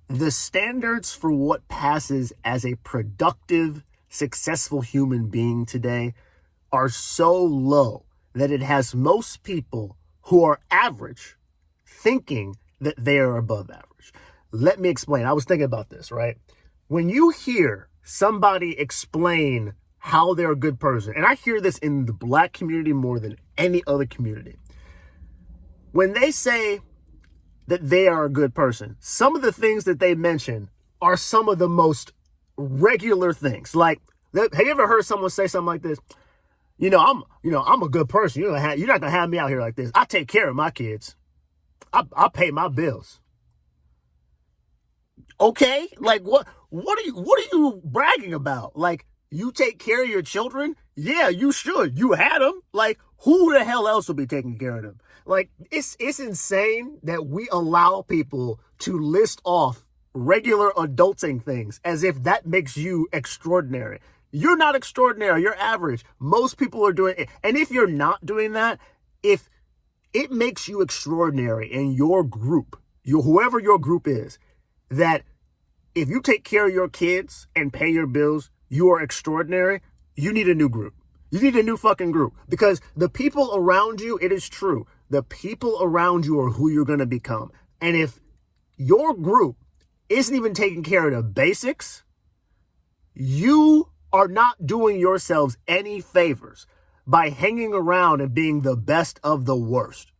The standards for what passes as a productive, successful human being today are so low that it has most people who are average thinking that they are above average. Let me explain. I was thinking about this, right? When you hear somebody explain how they're a good person, and I hear this in the black community more than any other community, when they say that they are a good person, some of the things that they mention are some of the most regular things. Like, have you ever heard someone say something like this? I'm a good person. You're not gonna have me out here like this. I take care of my kids. I pay my bills. Okay, like what are you bragging about? Like, you take care of your children? Yeah, you should. You had them. Like, who the hell else will be taking care of them? Like, it's insane that we allow people to list off regular adulting things as if that makes you extraordinary. You're not extraordinary. You're average. Most people are doing it. And if you're not doing that, if it makes you extraordinary in your group, whoever your group is, that if you take care of your kids and pay your bills, you are extraordinary, you need a new group. You need a new fucking group, because the people around you, it is true, the people around you are who you're going to become. And if your group isn't even taking care of the basics, you are not doing yourselves any favors by hanging around and being the best of the worst.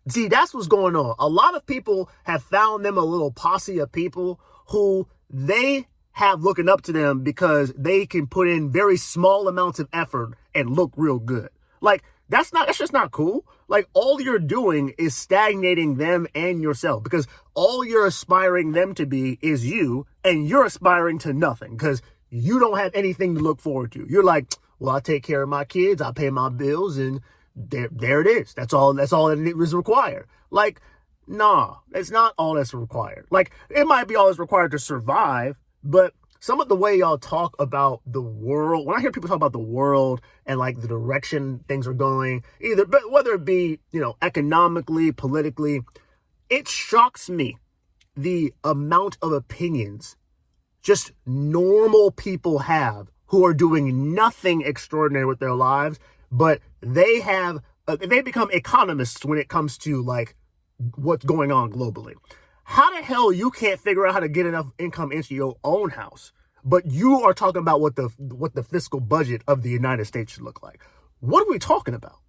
See, that's what's going on. A lot of people have found them a little posse of people who they have looking up to them because they can put in very small amounts of effort and look real good. Like, that's just not cool. Like, all you're doing is stagnating them and yourself, because all you're aspiring them to be is you, and you're aspiring to nothing because you don't have anything to look forward to. You're like, well, I take care of my kids, I pay my bills, and there it is. That's all that is required. Like, nah, it's not all that's required. Like, it might be all that's required to survive, but some of the way y'all talk about the world, when I hear people talk about the world and like the direction things are going, but whether it be, economically, politically, it shocks me the amount of opinions just normal people have who are doing nothing extraordinary with their lives, but they become economists when it comes to like what's going on globally. How the hell you can't figure out how to get enough income into your own house, but you are talking about what the fiscal budget of the United States should look like? What are we talking about?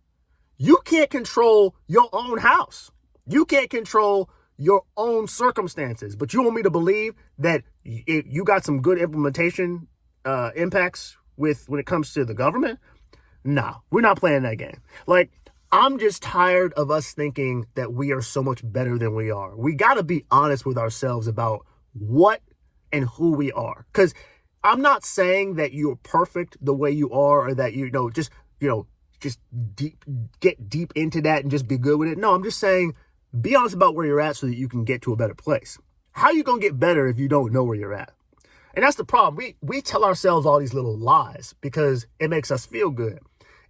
You can't control your own house. You can't control your own circumstances, but you want me to believe that you got some good implementation impacts when it comes to the government? Nah, we're not playing that game. Like, I'm just tired of us thinking that we are so much better than we are. We got to be honest with ourselves about what and who we are. Because I'm not saying that you're perfect the way you are, or that, just get deep into that and just be good with it. No, I'm just saying, be honest about where you're at so that you can get to a better place. How are you going to get better if you don't know where you're at? And that's the problem. We tell ourselves all these little lies because it makes us feel good.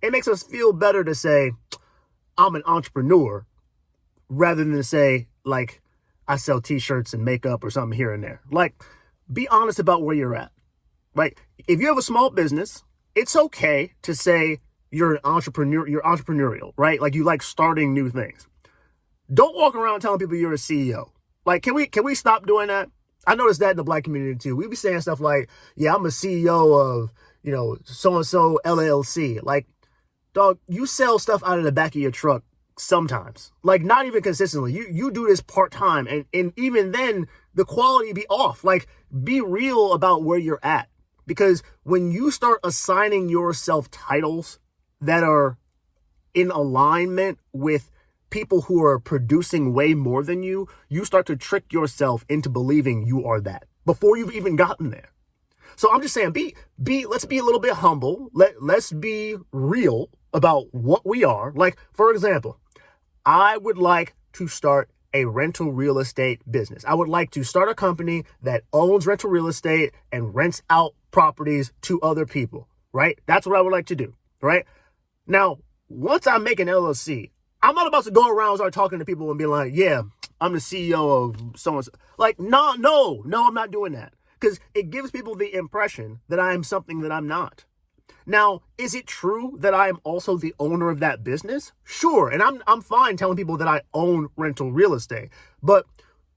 It makes us feel better to say, I'm an entrepreneur, rather than to say, like, I sell t-shirts and makeup or something here and there. Like, be honest about where you're at, right? If you have a small business, it's okay to say you're an entrepreneur, you're entrepreneurial, right? Like, you like starting new things. Don't walk around telling people you're a CEO. Like, can we stop doing that? I noticed that in the black community too. We be saying stuff like, yeah, I'm a CEO of, so-and-so LLC. Like, dog, you sell stuff out of the back of your truck sometimes. Like, not even consistently. You do this part-time, and even then, the quality be off. Like, be real about where you're at. Because when you start assigning yourself titles that are in alignment with people who are producing way more than you, you start to trick yourself into believing you are that before you've even gotten there. So I'm just saying, let's be a little bit humble. Let's be real about what we are. Like, for example, I would like to start a rental real estate business. I would like to start a company that owns rental real estate and rents out properties to other people, right? That's what I would like to do, right? Now, once I make an LLC, I'm not about to go around and start talking to people and be like, yeah, I'm the CEO of someone's. Like, no, I'm not doing that. Because it gives people the impression that I am something that I'm not. Now, is it true that I am also the owner of that business? Sure, and I'm fine telling people that I own rental real estate. But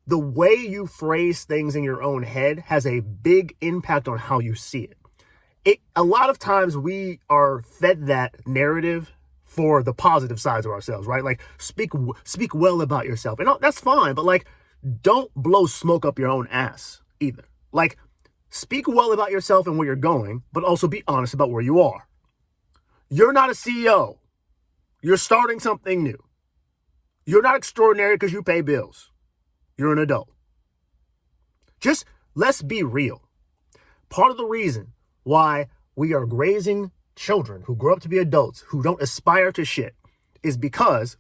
the way you phrase things in your own head has a big impact on how you see it. A lot of times we are fed that narrative for the positive sides of ourselves, right? Like speak well about yourself. And that's fine, but like don't blow smoke up your own ass either. Like speak well about yourself and where you're going, but also be honest about where you are. You're not a CEO. You're starting something new. You're not extraordinary because you pay bills. You're an adult. Just let's be real. Part of the reason why we are raising children who grow up to be adults who don't aspire to shit is because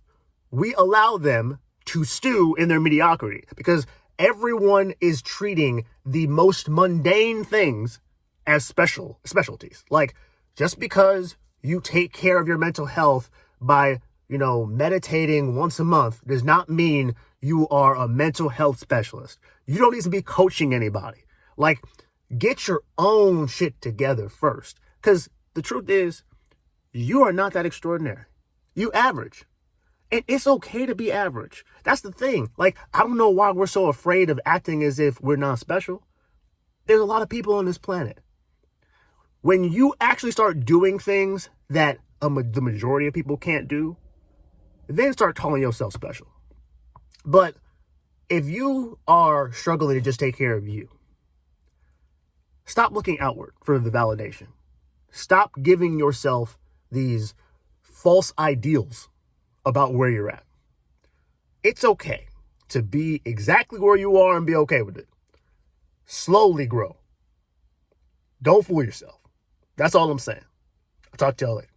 we allow them to stew in their mediocrity, because everyone is treating the most mundane things as specialties. Like just because you take care of your mental health by, meditating once a month does not mean you are a mental health specialist. You don't need to be coaching anybody. Like, get your own shit together first. Because the truth is, you are not that extraordinary. You average. And it's okay to be average. That's the thing. Like, I don't know why we're so afraid of acting as if we're not special. There's a lot of people on this planet. When you actually start doing things that the majority of people can't do, then start calling yourself special. But if you are struggling to just take care of you, stop looking outward for the validation. Stop giving yourself these false ideals about where you're at. It's okay to be exactly where you are and be okay with it. Slowly grow. Don't fool yourself. That's all I'm saying. I'll talk to y'all later.